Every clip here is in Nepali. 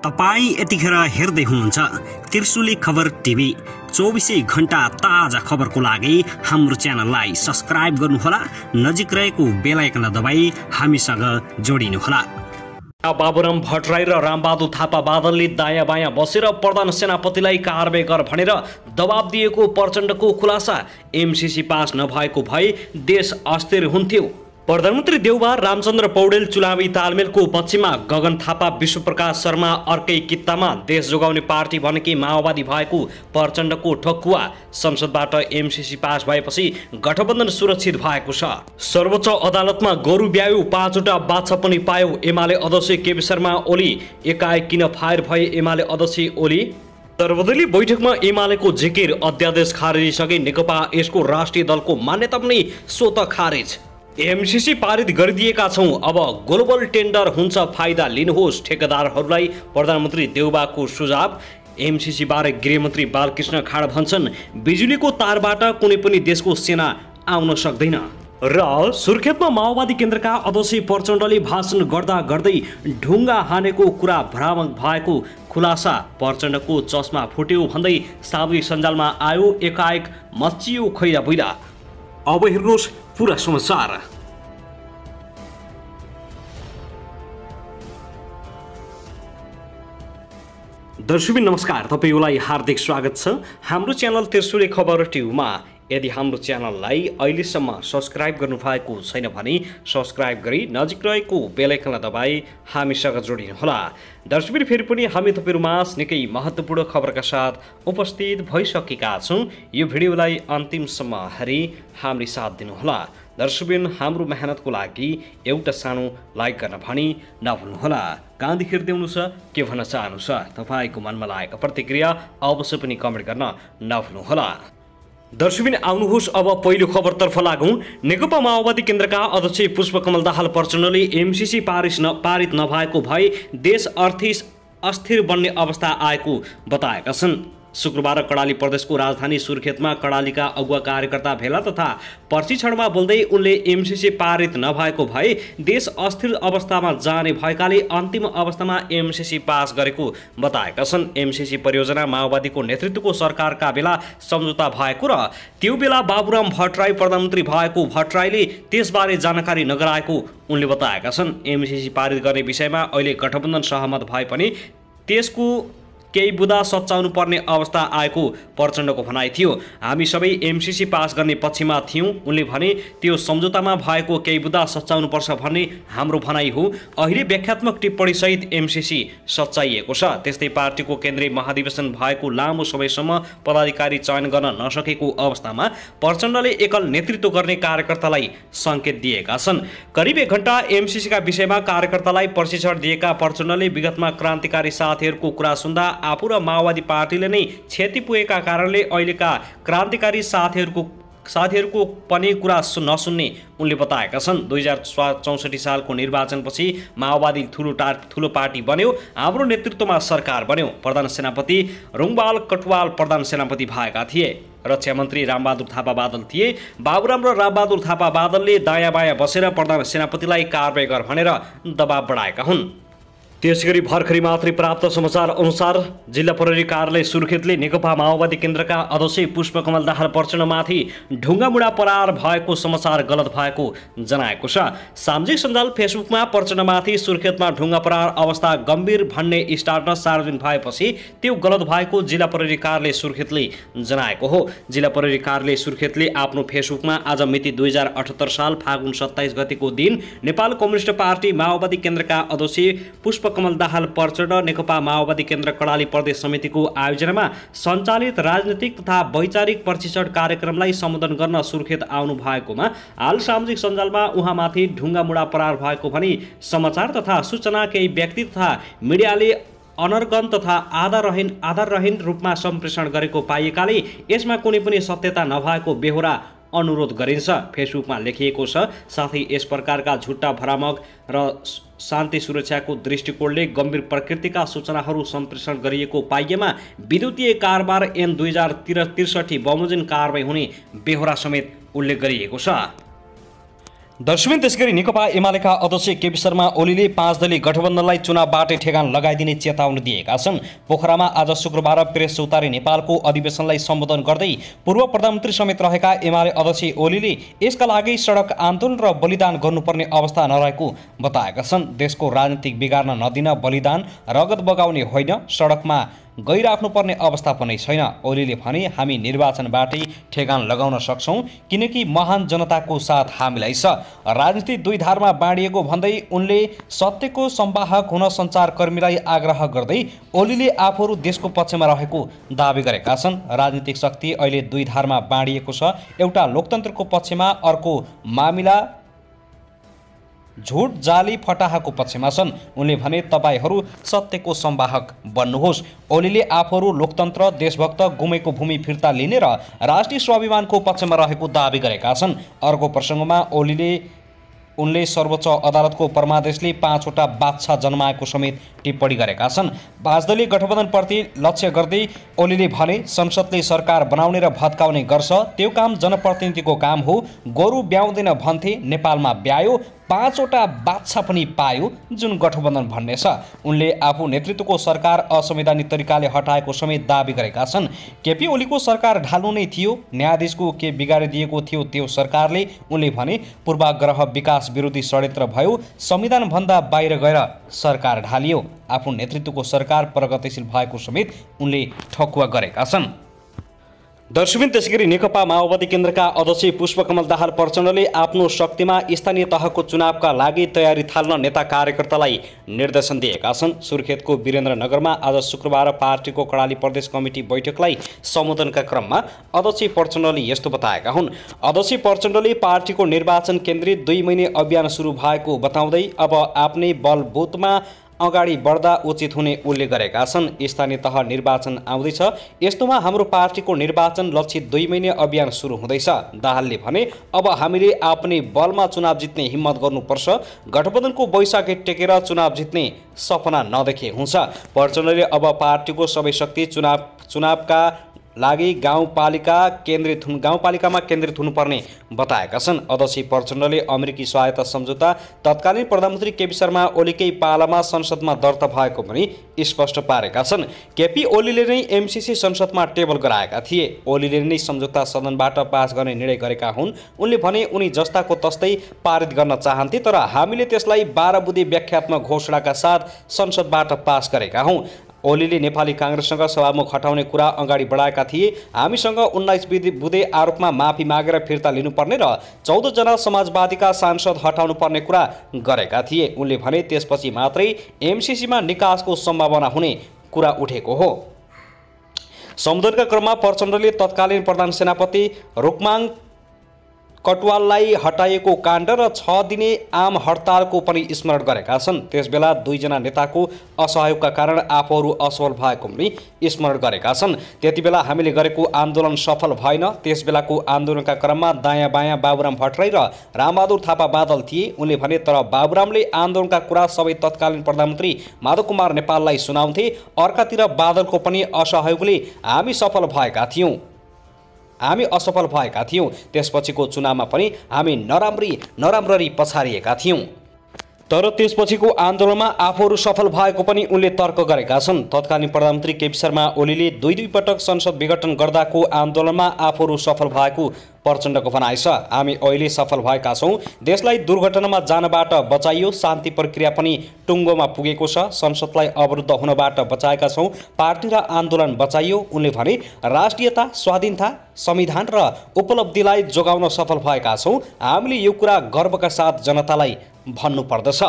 तपाई यतिखेर हेर्दै हुनुहुन्छ त्रिशुली खबर टिभी। 24 घण्टा ताजा खबरको लागि हाम्रो च्यानललाई सब्स्क्राइब गर्नुहोला, नजिक रहेको बेल आइकन दबाई हामीसँग जोडिनुहोला। बाबुराम भट्टराई र रामबहादुर थापा बादलले दायाँ बायाँ बसेर प्रधान सेनापतिलाई कारबाही गर भनेर दबाब दिएको प्रचण्डको खुलासा। एमसीसी पास नभएको भए देश अस्थिर हुन्थ्यो। प्रधानमन्त्री देउबा रामचन्द्र पौडेल चुनावी तालमेलको पक्षमा, गगन थापा विश्वप्रकाश शर्मा अर्कै कित्तामा देश जोगाउने पार्टी भनेकी माओवादी भएको प्रचण्डको ठकुवा। संसदबाट एमसीसी पास भएपछि गठबन्धन सुरक्षित भएको छ। सर्वोच्च अदालतमा गोरु ब्यायो, 5वटा बाछा पनि पायो। एमाले अध्यक्ष केपी शर्मा ओली एकाएक किन फायर भए एमाले अध्यक्ष ओली? सर्वदलीय बैठकमा एमालेको जिकिर, अध्यादेश खारेजिसके नेकपा यसको राष्ट्रिय दलको मान्यता पनि स्वतः खारेज। एमसीसी पारित गरिदिएका छौँ, अब ग्लोबल टेन्डर हुन्छ, फाइदा लिनुहोस् ठेकेदारहरूलाई प्रधानमन्त्री देउबाको सुझाव। एमसीसी बारे गृहमन्त्री बालकृष्ण खाँड भन्छन्, बिजुलीको तारबाट कुनै पनि देशको सेना आउन सक्दैन। र सुर्खेतमा माओवादी केन्द्रका अध्यक्ष प्रचण्डले भाषण गर्दा गर्दै ढुङ्गा हानेको कुरा भ्रामक भएको खुलासा। प्रचण्डको चस्मा फुट्यो भन्दै सामाजिक सञ्जालमा आयो, एकाएक मचियो खैरा बुइरा। अब हेर्नुहोस् पुरा समाचार। दर्शक नमस्कार, तपाईलाई हार्दिक स्वागत छ हाम्रो च्यानल त्रिशुली खबर टिभीमा। यदि हाम्रो च्यानललाई अहिलेसम्म सब्स्क्राइब गर्नुभएको छैन भने सब्स्क्राइब गरी नजिक रहेको बेल आइकनलाई दबाई हामीसँग जोडिनुहोला। दर्शक फेरि पनि हामी तपाईहरुमाझ निकै महत्त्वपूर्ण खबरका साथ उपस्थित भइसकेका छौँ। यो भिडियोलाई अन्तिमसम्म हेरी हाम्रो साथ दिनुहोला। दर्शकबिन हाम्रो मेहनतको लागि एउटा सानो लाइक गर्न भनी नभुल्नुहोला। कहाँ हेर्दै हुनुहुन्छ, के भन्न चाहनुहुन्छ, तपाईँको मनमा लागेको प्रतिक्रिया अवश्य पनि कमेन्ट गर्न नभुल्नुहोला। दर्शकबिन आउनुहोस् अब पहिलो खबरतर्फ लागौँ। नेकपा माओवादी केन्द्रका अध्यक्ष पुष्पकमल दाहाल प्रचण्डले एमसीसी पारित नभएको भए देश अस्थिर बन्ने अवस्था आएको बताएका छन्। शुक्रबार कर्णाली प्रदेशको राजधानी सुर्खेतमा कर्णालीका अगुवा कार्यकर्ता भेला तथा प्रशिक्षणमा बोल्दै उनले एमसीसी पारित नभएको भए देश अस्थिर अवस्थामा जाने भएकाले अन्तिम अवस्थामा एमसीसी पास गरेको बताएका छन्। एमसीसी परियोजना माओवादीको नेतृत्वको सरकारका बेला सम्झौता भएको र त्यो बेला बाबुराम भट्टराई प्रधानमन्त्री भएको भट्टराईले त्यसबारे जानकारी नगराएको उनले बताएका छन्। एमसीसी पारित गर्ने विषयमा अहिले गठबन्धन सहमत भए पनि त्यसको केही बुदा सच्याउनु पर्ने अवस्था आएको प्रचण्डको भनाइ थियो। हामी सबै एमसीसी पास गर्ने पक्षमा थियौँ, उनले भने। त्यो सम्झौतामा भएको केही बुदा सच्याउनु पर्छ भन्ने हाम्रो भनाइ हो। अहिले व्याख्यात्मक टिप्पणीसहित एमसीसी सच्याइएको छ। त्यस्तै पार्टीको केन्द्रीय महाधिवेशन भएको लामो समयसम्म पदाधिकारी चयन गर्न नसकेको अवस्थामा प्रचण्डले एकल नेतृत्व गर्ने कार्यकर्तालाई सङ्केत दिएका छन्। करिब 1 घण्टा एमसीसीका विषयमा कार्यकर्तालाई प्रशिक्षण दिएका प्रचण्डले विगतमा क्रान्तिकारी साथीहरूको कुरा सुन्दा आफू र माओवादी पार्टीले नै क्षति पुगेका कारणले अहिलेका क्रान्तिकारी साथीहरूको पनि कुरा नसुन्ने उनले बताएका छन्। 2064 सालको निर्वाचनपछि माओवादी ठुलो पार्टी बन्यो, हाम्रो नेतृत्वमा सरकार बन्यो। प्रधान सेनापति रुङबाल कटुवाल प्रधान सेनापति भएका थिए। रक्षा मन्त्री रामबहादुर थापा बादल थिए। बाबुराम र रामबहादुर थापा बादलले दायाँ बायाँ बसेर प्रधान सेनापतिलाई कारबाही गर भनेर दबाब बढाएका हुन्। त्यसगरी भर्खरै मात्रै प्राप्त समाचार अनुसार जिल्ला प्रहरी कार्यालय सुर्खेतले नेकपा माओवादी केन्द्रका अध्यक्ष पुष्पकमल दाहाल प्रचण्डमाथि ढुङ्गामुढा प्रहार भएको समाचार गलत भएको जनाएको छ। सामाजिक सञ्जाल फेसबुकमा प्रचण्डमाथि सुर्खेतमा ढुङ्गा प्रहार अवस्था गम्भीर भन्ने स्टाटस सार्वजनिक भएपछि त्यो गलत भएको जिल्ला प्रहरी कार्यालय सुर्खेतले जनाएको हो। जिल्ला प्रहरी कार्यालय सुर्खेतले आफ्नो फेसबुकमा आज मिति 2078 साल फागुन 27 गतेको दिन नेपाल कम्युनिस्ट पार्टी माओवादी केन्द्रका अध्यक्ष कमल दाहाल प्रचण्ड नेकपा माओवादी केन्द्र कर्णाली प्रदेश समितिको आयोजनामा सञ्चालित राजनीतिक तथा वैचारिक प्रशिक्षण कार्यक्रमलाई सम्बोधन गर्न सुर्खेत आउनु भएकोमा हाल सामाजिक सञ्जालमा उहाँमाथि ढुङ्गामुढा प्रहार भएको भनी समाचार तथा सूचना केही व्यक्ति तथा मिडियाले अनर्गन तथा आधाररहित रूपमा सम्प्रेषण गरेको पाइएकाले यसमा कुनै पनि सत्यता नभएको बेहोरा अनुरोध गरिन्छ फेसबुकमा लेखिएको छ। साथै यस प्रकारका झुट्टा भ्रामक र शान्ति सुरक्षाको दृष्टिकोणले गम्भीर प्रकृतिका सूचनाहरू सम्प्रेषण गरिएको पाइएमा विद्युतीय कारोबार ऐन 2063 बमोजिम कारबाही हुने बेहोरा समेत उल्लेख गरिएको छ। दर्शकबिन त्यसगरी नेकपा एमालेका अध्यक्ष केपी शर्मा ओलीले 5 दलीय गठबन्धनलाई चुनावबाटै ठेगान लगाइदिने चेतावनी दिएका छन्। पोखरामा आज शुक्रबार प्रेस चौतारी नेपालको अधिवेशनलाई सम्बोधन गर्दै पूर्व प्रधानमन्त्री समेत रहेका एमाले अध्यक्ष ओलीले यसका लागि सडक आन्दोलन र बलिदान गर्नुपर्ने अवस्था नरहेको बताएका छन्। देशको राजनीतिक बिगार्न नदिन बलिदान रगत बगाउने होइन, सडकमा गइराख्नुपर्ने अवस्था पनि छैन। ओलीले भने हामी निर्वाचनबाटै ठेगान लगाउन सक्छौँ किनकि महान जनताको साथ हामीलाई छ। राजनीति दुई धारमा बाँडिएको भन्दै उनले सत्यको संवाहक हुन सञ्चारकर्मीलाई आग्रह गर्दै ओलीले आफूहरू देशको पक्षमा रहेको दावी गरेका छन्। राजनीतिक शक्ति अहिले दुई धारमा बाँडिएको छ, एउटा लोकतन्त्रको पक्षमा, अर्को मामिला झुट जाली फटाहाको पक्षमा छन्। उनले भने तपाईहरू सत्यको संवाहक बन्नुहोस्। ओलीले आफूहरू लोकतन्त्र, देशभक्त, गुमेको भूमि फिर्ता लिने र राष्ट्रिय स्वाभिमानको पक्षमा रहेको दावी गरेका छन्। अर्को प्रसङ्गमा उनले सर्वोच्च अदालतको परमादेशले 5वटा बादशाह जन्माएको समेत टिप्पणी गरेका छन्। 5 दलीय गठबन्धनप्रति लक्ष्य गर्दै ओलीले भने संसदले सरकार बनाउने र भत्काउने गर्छ, त्यो काम जनप्रतिनिधिको काम हो। गोरु ब्याउँदैन भन्थे, नेपालमा ब्यायो, 5वटा बादशाह पनि पायो जुन गठबन्धन भन्ने छ। उनले आफू नेतृत्वको सरकार असंवैधानिक तरिकाले हटाएको समेत दावी गरेका छन्। केपी ओलीको सरकार ढाल्नु नै थियो, न्यायाधीशको के बिगारिदिएको थियो त्यो सरकारले। उनले भने पूर्वाग्रह विकास विरोधी षड्यन्त्र भयो, संविधानभन्दा बाहिर गएर सरकार ढालियो। आफू नेतृत्वको सरकार प्रगतिशील भएको समेत उनले ठकुवा गरेका छन्। दर्शकबिन त्यसैगरी नेकपा माओवादी केन्द्रका अध्यक्ष पुष्पकमल दाहाल प्रचण्डले आफ्नो शक्तिमा स्थानीय तहको चुनावका लागि तयारी थाल्न नेता कार्यकर्तालाई निर्देशन दिएका छन्। सुर्खेतको वीरेन्द्रनगरमा आज शुक्रबार पार्टीको कर्णाली प्रदेश कमिटी बैठकलाई सम्बोधनका क्रममा अध्यक्ष प्रचण्डले यस्तो बताएका हुन्। अध्यक्ष प्रचण्डले पार्टीको निर्वाचन केन्द्रित 2 महिने अभियान सुरु भएको बताउँदै अब आफ्नै बलबुतमा अगाडि बढ्दा उचित हुने उल्लेख गरेका छन्। स्थानीय तह निर्वाचन आउँदैछ, यस्तोमा हाम्रो पार्टीको निर्वाचन लक्षित 2 महिने अभियान सुरु हुँदैछ। दाहालले भने अब हामीले आफ्नै बलमा चुनाव जित्ने हिम्मत गर्नुपर्छ, गठबन्धनको बैशाखी टेकेर चुनाव जित्ने सपना नदेखे हुन्छ। प्रचण्डले अब पार्टीको सबै शक्ति चुनावका लागि गाउँपालिकामा केन्द्रित हुनुपर्ने बताएका छन्। अध्यक्ष प्रचण्डले अमेरिकी सहायता सम्झौता तत्कालीन प्रधानमन्त्री केपी शर्मा ओलीकै पालामा संसदमा दर्ता भएको पनि स्पष्ट पारेका छन्। केपी ओलीले नै एमसीसी संसदमा टेबल गराएका थिए। ओलीले नै सम्झौता सदनबाट पास गर्ने निर्णय गरेका हुन्। उनले भने उनी जस्ताको तस्तै पारित गर्न चाहन्थे, तर हामीले त्यसलाई 12 बुँदे व्याख्यात्मक घोषणाका साथ संसदबाट पास गरेका हौँ। ओलीले नेपाली काङ्ग्रेससँग सभामुख हटाउने कुरा अगाडि बढाएका थिए। हामीसँग 19 बुँदे आरोपमा माफी मागेर फिर्ता लिनुपर्ने र 14 जना समाजवादीका सांसद हटाउनु पर्ने कुरा गरेका थिए। उनले भने त्यसपछि मात्रै एमसीसीमा निकासको सम्भावना हुने कुरा उठेको हो। सम्बोधनका क्रममा प्रचण्डले तत्कालीन प्रधान सेनापति रुकमाङ कटवाललाई हटाइएको काण्ड र 6 दिने आम हडतालको पनि स्मरण गरेका छन्। त्यसबेला 2 जना नेताको असहयोगका कारण आफूहरू असफल भएको पनि स्मरण गरेका छन्। त्यतिबेला हामीले गरेको आन्दोलन सफल भएन। त्यसबेलाको आन्दोलनका क्रममा दायाँ बायाँ बाबुराम भट्टराई र रामबहादुर थापा बादल थिए। उनले भने तर बाबुरामले आन्दोलनका कुरा सबै तत्कालीन प्रधानमन्त्री माधव कुमार नेपाललाई सुनाउँथे। अर्कातिर बादलको पनि असहयोगले हामी असफल भएका थियौँ। त्यसपछिको चुनावमा पनि हामी नराम्ररी पछारिएका थियौँ। तर त्यसपछिको आन्दोलनमा आफूहरू सफल भएको पनि उनले तर्क गरेका छन्। तत्कालीन प्रधानमन्त्री केपी शर्मा ओलीले 2 पटक संसद विघटन गर्दाको आन्दोलनमा आफूहरू सफल भएको प्रचण्डको भनाइ छ। हामी अहिले सफल भएका छौँ। देशलाई दुर्घटनामा जानबाट बचाइयो, शान्ति प्रक्रिया पनि टुङ्गोमा पुगेको छ, संसदलाई अवरुद्ध हुनबाट बचाएका छौँ, पार्टी र आन्दोलन बचाइयो। उनले भने राष्ट्रियता, स्वाधीनता, संविधान र उपलब्धिलाई जोगाउन सफल भएका छौँ। हामीले यो कुरा गर्वका साथ जनतालाई भन्नुपर्दछ।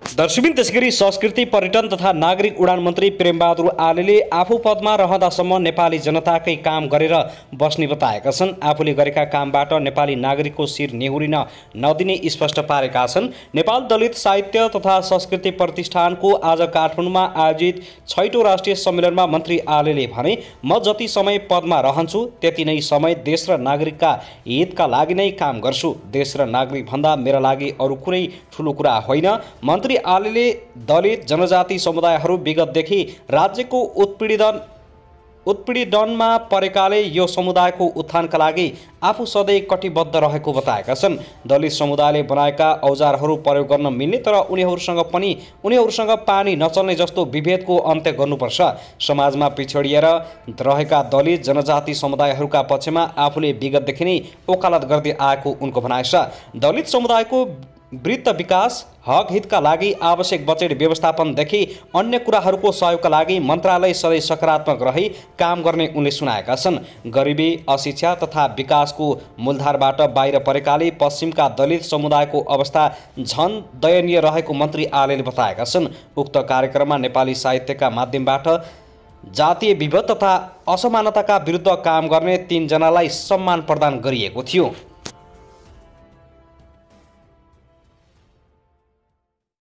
दर्शकबिन त्यसैगरी संस्कृति, पर्यटन तथा नागरिक उडान मन्त्री प्रेमबहादुर आलेले आफू पदमा रहँदासम्म नेपाली जनताकै काम गरेर बस्ने बताएका छन्। आफूले गरेका कामबाट नेपाली नागरिकको शिर नेहुरिन नदिने स्पष्ट पारेका छन्। नेपाल दलित साहित्य तथा संस्कृति प्रतिष्ठानको आज काठमाडौँमा आयोजित 6औं राष्ट्रिय सम्मेलनमा मन्त्री आलेले भने म जति समय पदमा रहन्छु त्यति नै समय देश र नागरिकका हितका लागि नै काम गर्छु। देश र नागरिक भन्दा मेरा लागि अरू कुनै ठुलो कुरा होइन। मन्त्री आलेले दलित जनजाति समुदायहरू विगतदेखि राज्यको उत्पीडन उत्पीडनमा परेकाले यो समुदायको उत्थानका लागि आफू सधैँ कटिबद्ध रहेको बताएका छन्। दलित समुदायले बनाएका औजारहरू प्रयोग गर्न मिल्ने तर उनीहरूसँग पानी नचल्ने जस्तो विभेदको अन्त्य गर्नुपर्छ। समाजमा पिछडिएर रहेका दलित जनजाति समुदायहरूका पक्षमा आफूले विगतदेखि नै वकालत गर्दै आएको उनको भनाइ छ। दलित समुदायको वृत्त विकास हक हितका लागि आवश्यक बजेट व्यवस्थापनदेखि अन्य कुराहरूको सहयोगका लागि मन्त्रालय सधैँ सकारात्मक रही काम गर्ने उनले सुनाएका छन्। गरिबी, अशिक्षा तथा विकासको मूलधारबाट बाहिर परेकाले पश्चिमका दलित समुदायको अवस्था झन दयनीय रहेको मन्त्री आलेले बताएका छन्। उक्त कार्यक्रममा नेपाली साहित्यका माध्यमबाट जातीय विभेद तथा असमानताका विरुद्ध काम गर्ने 3 जनालाई सम्मान प्रदान गरिएको थियो।